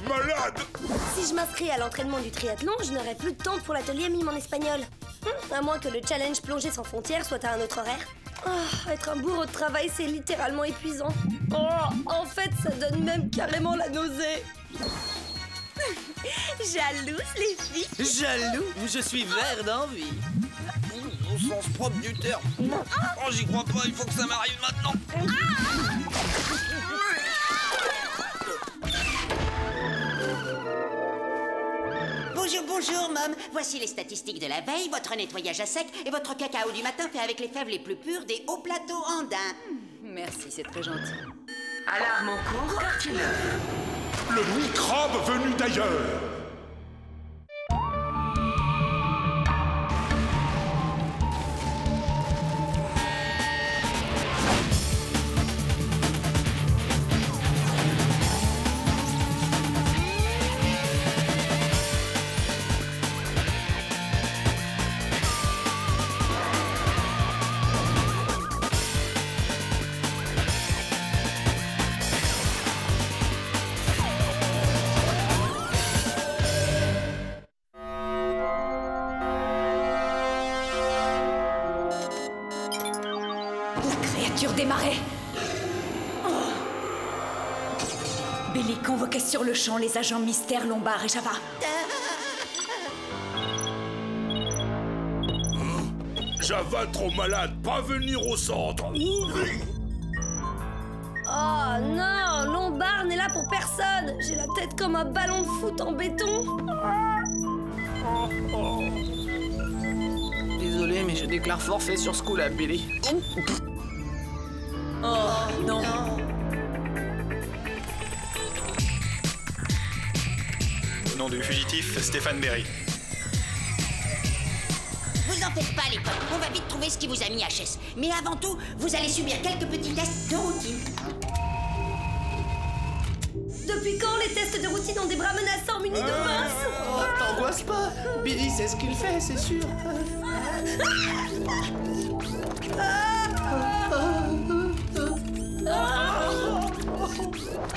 Malade! Si je m'inscris à l'entraînement du triathlon, je n'aurai plus de temps pour l'atelier mime en espagnol. À moins que le challenge plongée sans frontières soit à un autre horaire. Oh, être un bourreau de travail, c'est littéralement épuisant. Oh, en fait, ça donne même carrément la nausée. Jalouse, les filles? Jaloux? Je suis vert d'envie. Au sens propre du terme. Oh, j'y crois pas, il faut que ça m'arrive maintenant. Bonjour, Mom. Voici les statistiques de la veille, votre nettoyage à sec et votre cacao du matin fait avec les fèves les plus pures des hauts plateaux andins. Merci, c'est très gentil. Alarme en cours, quartier 9. Le microbe venu d'ailleurs! Des marais. Oh. Billy convoquait sur le champ les agents Mystère, Lombard et Java. Java trop malade, pas venir au centre. Oh non, Lombard n'est là pour personne. J'ai la tête comme un ballon de foot en béton. Désolé, mais je déclare forfait sur ce coup-là, Billy. Oh non. Au nom du fugitif, Stéphane Berry. Vous en faites pas, les potes. On va vite trouver ce qui vous a mis HS. Mais avant tout, vous allez subir quelques petits tests de routine. Depuis quand les tests de routine ont des bras menaçants munis de pinces? Oh, t'angoisse pas. Billy sait ce qu'il fait, c'est sûr.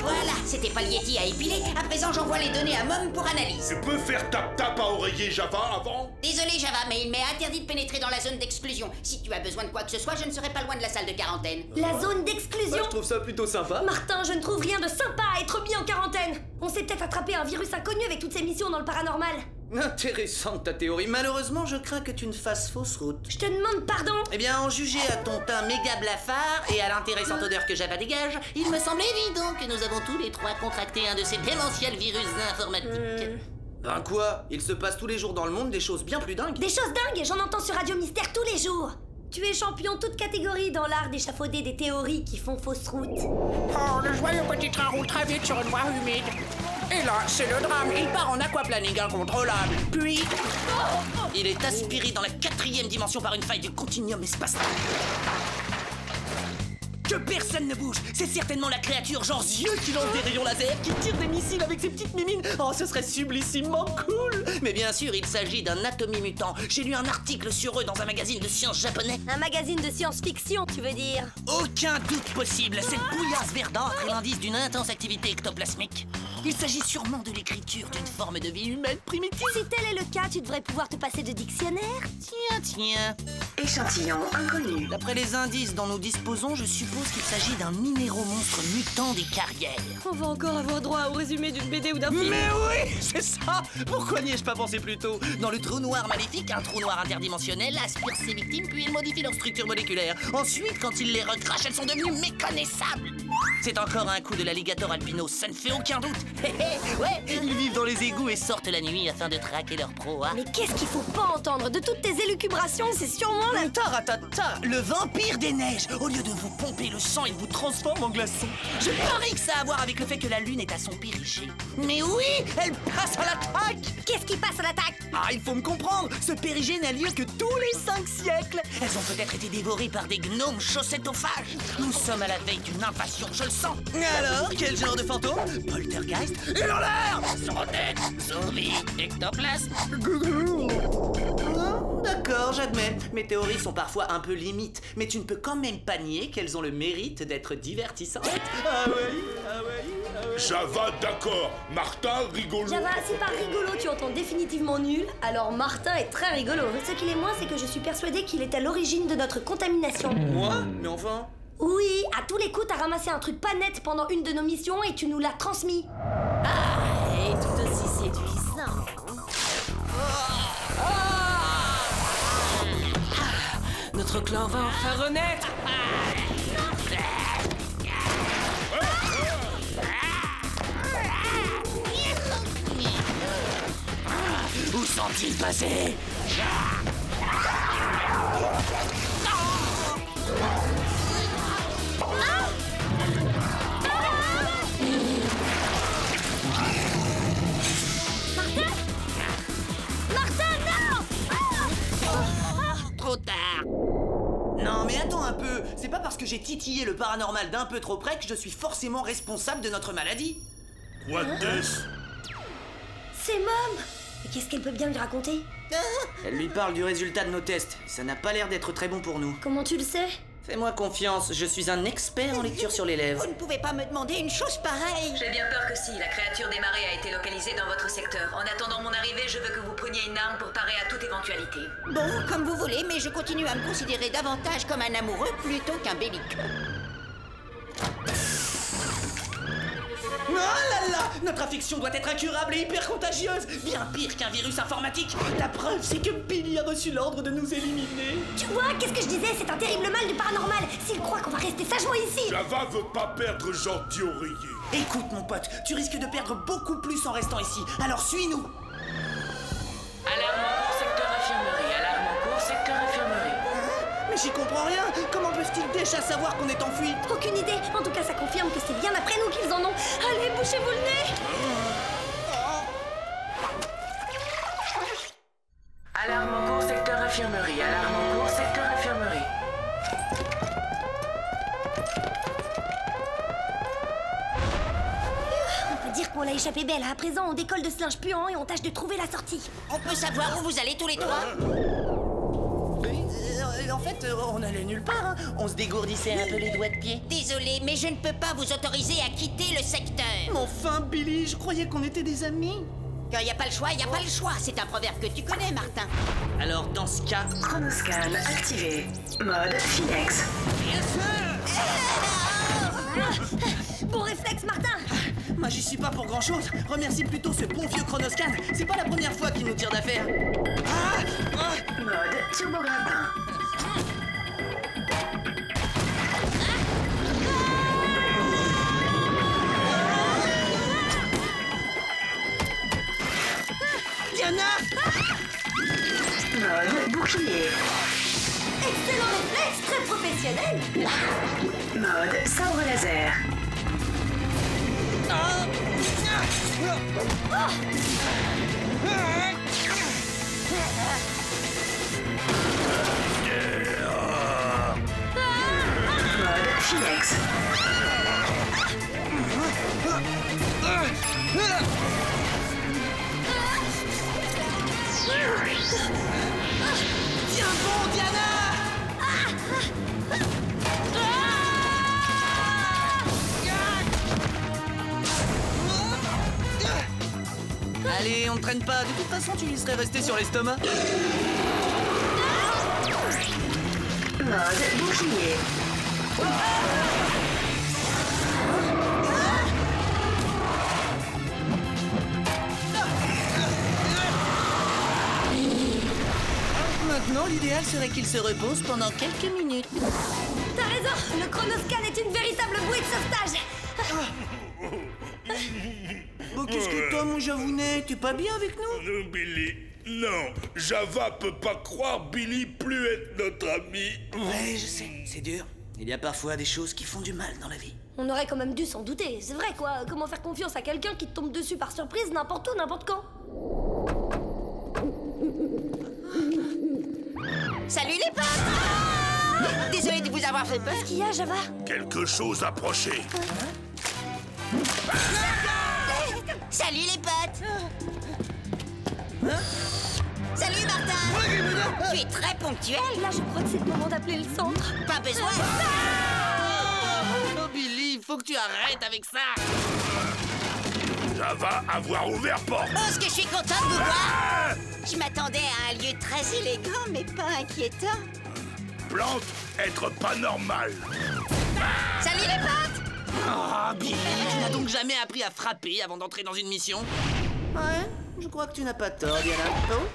Voilà, c'était pas le Yeti à épiler. À présent, j'envoie les données à Mom pour analyse. Tu peux faire tap-tap à oreiller Java avant? Désolé, Java, mais il m'est interdit de pénétrer dans la zone d'exclusion. Si tu as besoin de quoi que ce soit, je ne serai pas loin de la salle de quarantaine. La zone d'exclusion? Je trouve ça plutôt sympa. Martin, je ne trouve rien de sympa à être mis en quarantaine. On s'est peut-être attrapé un virus inconnu avec toutes ces missions dans le paranormal. Intéressante ta théorie. Malheureusement, je crains que tu ne fasses fausse route. Je te demande pardon. Eh bien, en juger à ton teint méga blafard et à l'intéressante odeur que Java dégage, il me semble évident que nous avons tous les trois contracté un de ces démentiels virus informatiques. Ben quoi? Il se passe tous les jours dans le monde des choses bien plus dingues. Des choses dingues, j'en entends sur Radio Mystère tous les jours. Tu es champion toute catégorie dans l'art d'échafauder des théories qui font fausse route. Oh, le joyeux petit train roule très vite sur une voie humide. Et là, c'est le drame, il part en aquaplaning incontrôlable. Puis... il est aspiré dans la 4e dimension par une faille du continuum spatial. Que personne ne bouge! C'est certainement la créature genre Zieux qui lance des rayons laser, qui tire des missiles avec ses petites mimines. Oh, ce serait sublissimement cool! Mais bien sûr, il s'agit d'un Atomy mutant. J'ai lu un article sur eux dans un magazine de science japonais. Un magazine de science-fiction, tu veux dire? Aucun doute possible, cette bouillasse verdâtre est l'indice d'une intense activité ectoplasmique. Il s'agit sûrement de l'écriture d'une forme de vie humaine primitive. Si tel est le cas, tu devrais pouvoir te passer de dictionnaire. Tiens. Échantillon inconnu. D'après les indices dont nous disposons, je suppose qu'il s'agit d'un minéromonstre mutant des carrières. On va encore avoir droit au résumé d'une BD ou d'un film. Mais oui, c'est ça! Pourquoi n'y ai-je pas pensé plus tôt? Dans le trou noir maléfique, un trou noir interdimensionnel aspire ses victimes puis il modifie leur structure moléculaire. Ensuite, quand il les recrache, elles sont devenues méconnaissables. C'est encore un coup de l'alligator albinos, ça ne fait aucun doute. Ouais, ils vivent dans les égouts et sortent la nuit afin de traquer leur proie. Mais qu'est-ce qu'il faut pas entendre? De toutes tes élucubrations, c'est sûrement la... Taratata, le vampire des neiges. Au lieu de vous pomper le sang, il vous transforme en glaçon. Je parie que ça a à voir avec le fait que la lune est à son périgée. Mais oui, elle passe à l'attaque. Qu'est-ce qui passe à l'attaque? Ah, il faut me comprendre. Ce périgée n'a lieu que tous les 5 siècles. Elles ont peut-être été dévorées par des gnomes chaussetophages. Nous sommes à la veille d'une invasion, je le sens. Alors, quel genre de fantôme? Poltergeist? Il en l'air! Sordette, zombie, ectoplasme. D'accord, j'admets. Mes théories sont parfois un peu limites, mais tu ne peux quand même pas nier qu'elles ont le mérite d'être divertissantes. Ah oui, ah oui, ah oui. Java, d'accord. Martin, rigolo. Java, si par rigolo tu entends définitivement nul, alors Martin est très rigolo. Ce qu'il est moins, c'est que je suis persuadée qu'il est à l'origine de notre contamination. Moi? Mais enfin... Oui, à tous les coups, t'as ramassé un truc pas net pendant une de nos missions et tu nous l'as transmis. Et tout aussi séduisant. Notre clan va enfin renaître. Où sont-ils passés? Trop tard. Non mais attends un peu, c'est pas parce que j'ai titillé le paranormal d'un peu trop près que je suis forcément responsable de notre maladie. What this? C'est Mom. Mais qu'est-ce qu'elle peut bien lui raconter? Elle lui parle du résultat de nos tests, ça n'a pas l'air d'être très bon pour nous. Comment tu le sais? Fais-moi confiance, je suis un expert en lecture sur les lèvres. Vous ne pouvez pas me demander une chose pareille. J'ai bien peur que si, la créature des marées a été localisée dans votre secteur. En attendant mon arrivée, je veux que vous preniez une arme pour parer à toute éventualité. Bon, comme vous voulez, mais je continue à me considérer davantage comme un amoureux plutôt qu'un belliqueux. Oh là là, notre affection doit être incurable et hyper contagieuse, bien pire qu'un virus informatique. La preuve, c'est que Billy a reçu l'ordre de nous éliminer. Tu vois, qu'est-ce que je disais? C'est un terrible mal du paranormal. S'il croit qu'on va rester sagement ici. Java veut pas perdre gentil oreiller. Écoute mon pote, tu risques de perdre beaucoup plus en restant ici, alors suis-nous. Alarme en cours, secteur infirmerie. Alarme en cours, secteur infirmerie. Mais j'y comprends rien, comment peuvent-ils déjà savoir qu'on est en fuite? Aucune idée. En tout cas, ça confirme que c'est bien après nous qu'ils en ont. Allez, bouchez-vous le nez. Alarme en cours, secteur infirmerie. Alarme en cours, secteur infirmerie. On peut dire qu'on l'a échappé belle. À présent, on décolle de ce linge puant et on tâche de trouver la sortie. On peut savoir où vous allez tous les trois? En fait, on allait nulle part, hein. On se dégourdissait un peu les doigts de pied. Désolé, mais je ne peux pas vous autoriser à quitter le secteur. Mais enfin, Billy, je croyais qu'on était des amis. Quand il n'y a pas le choix, il n'y a pas le choix. C'est un proverbe que tu connais, Martin. Alors, dans ce cas... Chronoscan activé. Mode Phoenix. Bon réflexe, Martin. Moi, j'y suis pas pour grand-chose. Remercie plutôt ce bon vieux Chronoscan. C'est pas la première fois qu'il nous tire d'affaire. Mode turbogratin. Diana! Mode bouclier. Excellent réflexe, très professionnel. Mode sabre laser. Mode Phoenix. Tiens bon, Diana! Allez, on ne traîne pas. De toute façon, tu lui serais resté sur l'estomac. Mode bouclier. Maintenant, l'idéal serait qu'il se repose pendant quelques minutes. T'as raison, le Chronoscan est une véritable bouée de sauvetage. Bon, qu'est-ce que t'as, mon javounet? T'es pas bien avec nous? Billy, non. Java peut pas croire Billy plus être notre ami. Ouais, je sais, c'est dur. Il y a parfois des choses qui font du mal dans la vie. On aurait quand même dû s'en douter. C'est vrai, quoi. Comment faire confiance à quelqu'un qui te tombe dessus par surprise n'importe où, n'importe quand? Salut les potes! Désolé de vous avoir fait peur. Qu'est-ce qu'il y a, Java? Quelque chose approchait. Salut les potes! Salut Martin! Tu es très ponctuel. Là, je crois que c'est le moment d'appeler le centre. Pas besoin. Oh, Billy, faut que tu arrêtes avec ça. Java avoir ouvert porte. Oh, ce que je suis contente de vous voir. Je m'attendais à un lieu très élégant, mais pas inquiétant. Plante, être pas normal. Salut les potes. Oh, Billy, tu n'as donc jamais appris à frapper avant d'entrer dans une mission? Ouais, je crois que tu n'as pas tort, Diana. Oh,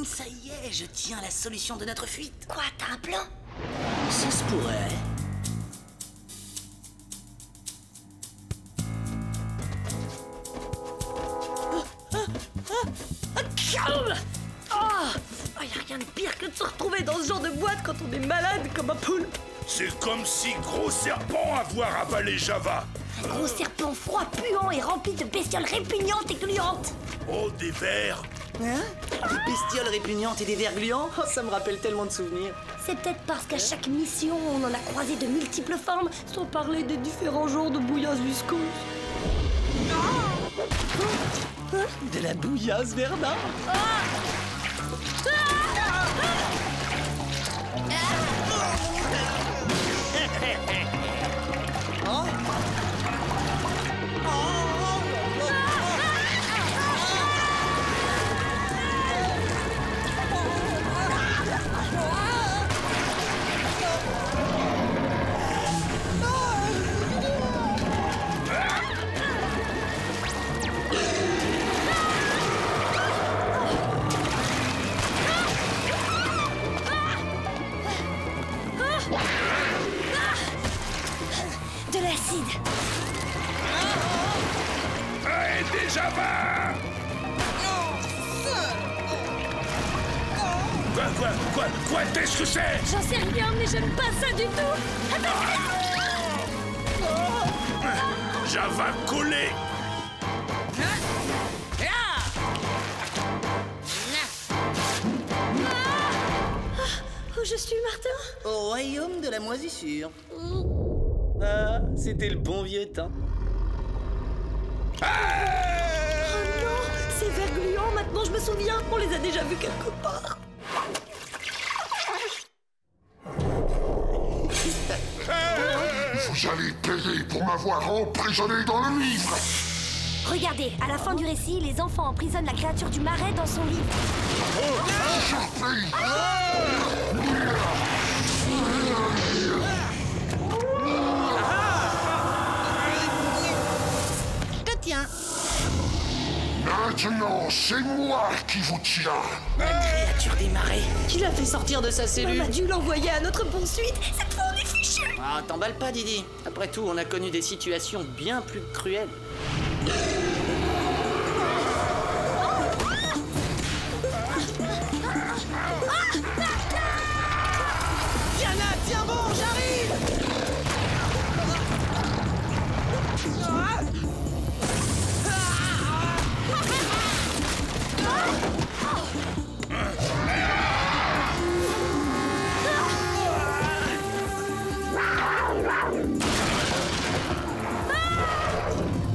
Ça y est, je tiens la solution de notre fuite. Quoi, t'as un plan? Ça se pourrait. Calme! Y a rien de pire que de se retrouver dans ce genre de boîte quand on est malade comme un poulpe. C'est comme si gros serpent avoir avalé Java. Un gros serpent froid, puant et rempli de bestioles répugnantes et gluantes. Oh, des vers. hein? Des bestioles répugnantes et des vers gluants? Oh, ça me rappelle tellement de souvenirs. C'est peut-être parce qu'à chaque mission, on en a croisé de multiples formes, sans parler des différents genres de bouillasses viscoses. De la bouillasse, Verdun? De l'acide. Arrêtez Java. Quoi, qu'est-ce que c'est? J'en sais rien, mais j'aime pas ça du tout. Java collé. Où je suis, Martin? Au royaume de la moisissure. Ah, c'était le bon vieux temps. Oh non, ces vers gluants, maintenant je me souviens, on les a déjà vus quelque part. Vous allez payer pour m'avoir emprisonné dans le livre. Regardez, à la fin du récit, les enfants emprisonnent la créature du marais dans son livre. Surprise. Je te tiens. Maintenant, c'est moi qui vous tiens. La créature des marais. Qui l'a fait sortir de sa On cellule? a dû l'envoyer à notre poursuite. Cette fois, on est fichus. Ah, t'emballe pas, Didi. Après tout, on a connu des situations bien plus cruelles. Diana, tiens bon, j'arrive.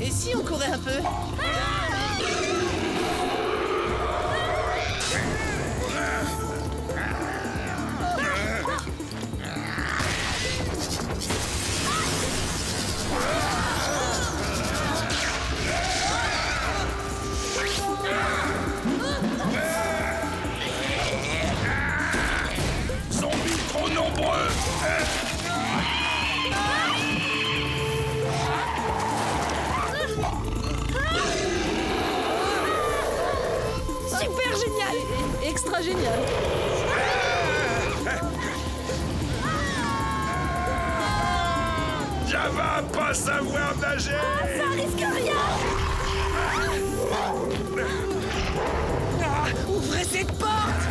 Et si on courait un peu? Zombies trop nombreux. Super génial. Extra génial. Java pas savoir nager. Ça risque rien. Ouvrez cette porte!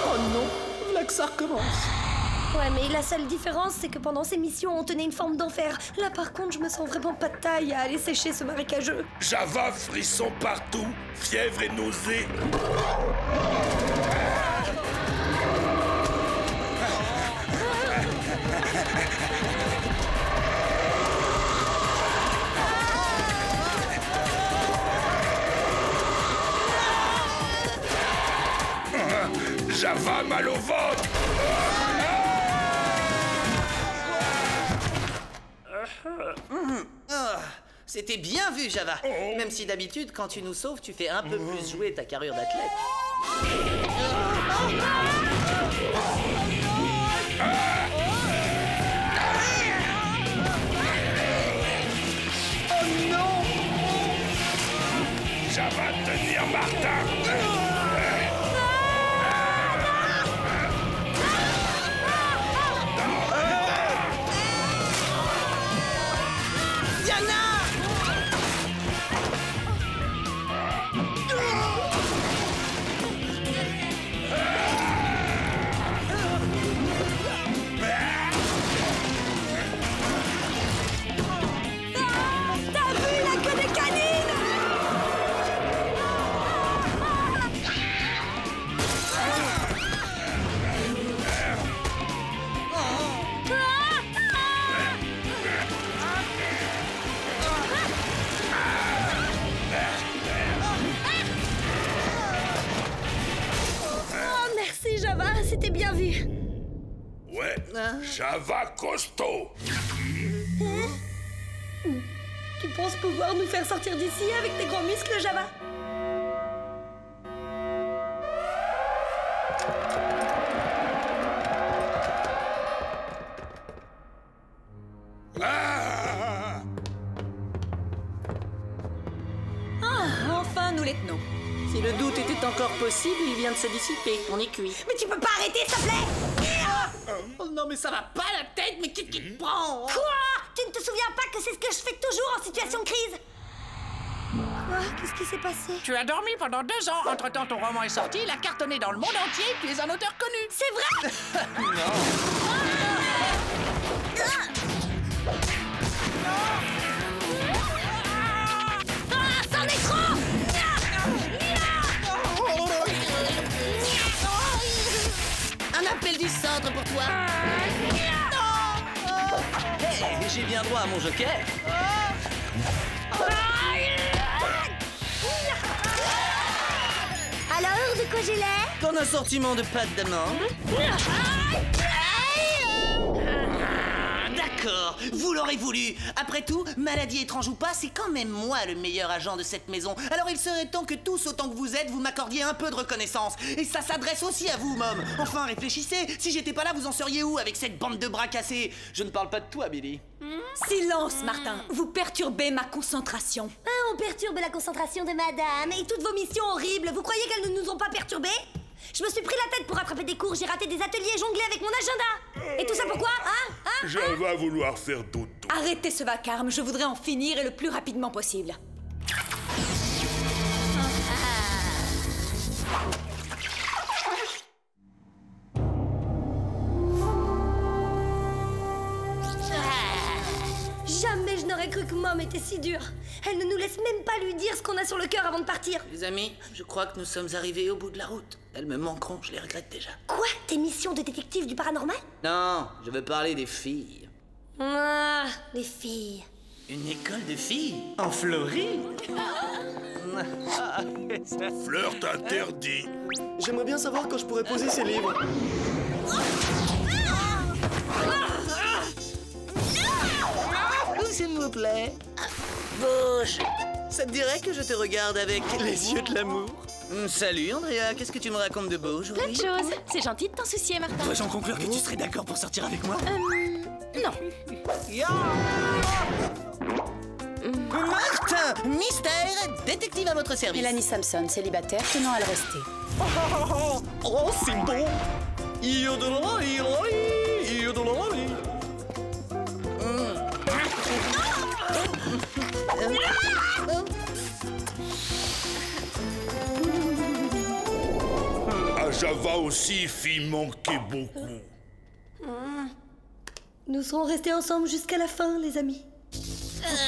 Oh non, là que ça recommence. Ouais, mais la seule différence, c'est que pendant ces missions, on tenait une forme d'enfer. Là, par contre, je me sens vraiment pas de taille à aller sécher ce marécageux. Java frisson partout, fièvre et nausée. Java mal au ventre. C'était bien vu, Java. Même si d'habitude, quand tu nous sauves, tu fais un peu plus jouer ta carrure d'athlète. Oh non! Java tenir Martin. C'était bien vu. Ouais, Java costaud. Tu penses pouvoir nous faire sortir d'ici avec tes grands muscles, Java? Enfin, nous les tenons. Si le doute était encore possible, il vient de se dissiper. On est cuit. Mais tu peux pas arrêter, s'il te plaît! Oh non, mais ça va pas la tête, mais qu'est-ce qui te prend? Quoi? Tu ne te souviens pas que c'est ce que je fais toujours en situation de crise? Qu'est-ce qui s'est passé? Tu as dormi pendant 2 ans. Entre-temps, ton roman est sorti, il a cartonné dans le monde entier, tu es un auteur connu. C'est vrai? C'en est trop! Un appel du centre pour toi. Hey, j'ai bien droit à mon joker. Alors, de quoi j'ai l'air? Ton assortiment de pâte d'amande. D'accord, vous l'aurez voulu. Après tout, maladie étrange ou pas, c'est quand même moi le meilleur agent de cette maison. Alors il serait temps que tous, autant que vous êtes, vous m'accordiez un peu de reconnaissance. Et ça s'adresse aussi à vous, Mom. Enfin, réfléchissez. Si j'étais pas là, vous en seriez où avec cette bande de bras cassés? Je ne parle pas de toi, Billy. Silence, Martin. Vous perturbez ma concentration. On perturbe la concentration de madame. Et toutes vos missions horribles, vous croyez qu'elles ne nous ont pas perturbées? Je me suis pris la tête pour rattraper des cours, j'ai raté des ateliers et jonglé avec mon agenda. Et tout ça pourquoi? Java vouloir faire dodo. Arrêtez ce vacarme, je voudrais en finir et le plus rapidement possible. Jamais je n'aurais cru que Mom était si dure. Elle ne nous laisse même pas lui dire ce qu'on a sur le cœur avant de partir. Les amis, je crois que nous sommes arrivés au bout de la route. Elles me manqueront, je les regrette déjà. Quoi? Tes missions de détective du paranormal? Non, je veux parler des filles. Ah, les filles. Une école de filles? En Floride? Flirt interdit. J'aimerais bien savoir quand je pourrais poser ces livres. S'il vous plaît. Bouge. Ça te dirait que je te regarde avec les yeux de l'amour? Salut, Andrea. Qu'est-ce que tu me racontes de beau aujourd'hui? Plein de choses. C'est gentil de t'en soucier, Martin. Dois-je en conclure que tu serais d'accord pour sortir avec moi? Non. Martin, mystère, détective à votre service. Mélanie Sampson, célibataire, tenant à le rester. Oh, c'est bon. À Java aussi, fille manquait beaucoup. Nous serons restés ensemble jusqu'à la fin, les amis.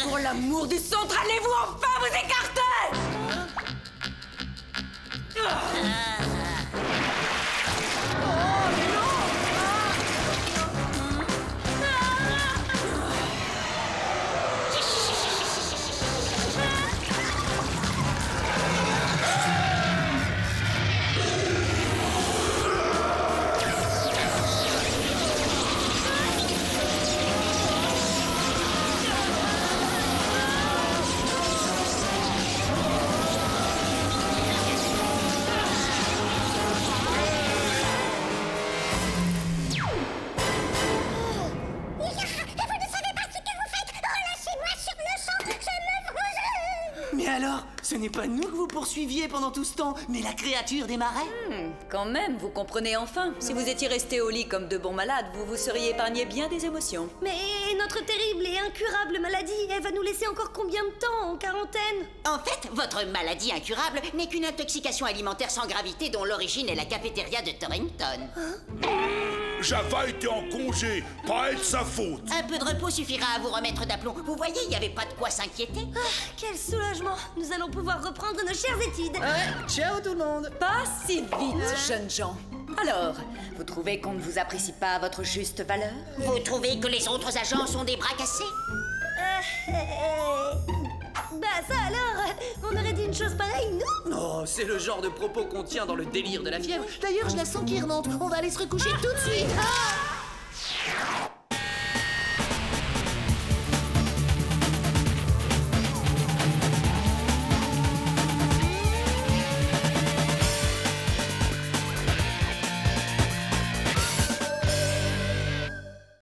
Pour l'amour du centre, allez-vous enfin vous écarter? Ce n'est pas nous que vous poursuiviez pendant tout ce temps, mais la créature des marais. Quand même, vous comprenez enfin. Si vous étiez resté au lit comme de bons malades, vous vous seriez épargné bien des émotions. Mais notre terrible et incurable maladie, elle va nous laisser encore combien de temps en quarantaine? En fait, votre maladie incurable n'est qu'une intoxication alimentaire sans gravité dont l'origine est la cafétéria de Torrington. Java était en congé, pas être sa faute. Un peu de repos suffira à vous remettre d'aplomb. Vous voyez, il n'y avait pas de quoi s'inquiéter. Quel soulagement! Nous allons pouvoir reprendre nos chères études. Ciao tout le monde. Pas si vite, jeunes gens. Alors, vous trouvez qu'on ne vous apprécie pas à votre juste valeur? Vous trouvez que les autres agents sont des bras cassés? Bah ça alors, on aurait dit une chose pareille, nous? Oh, c'est le genre de propos qu'on tient dans le délire de la fièvre. D'ailleurs, je la sens qui remonte. On va aller se recoucher tout de suite.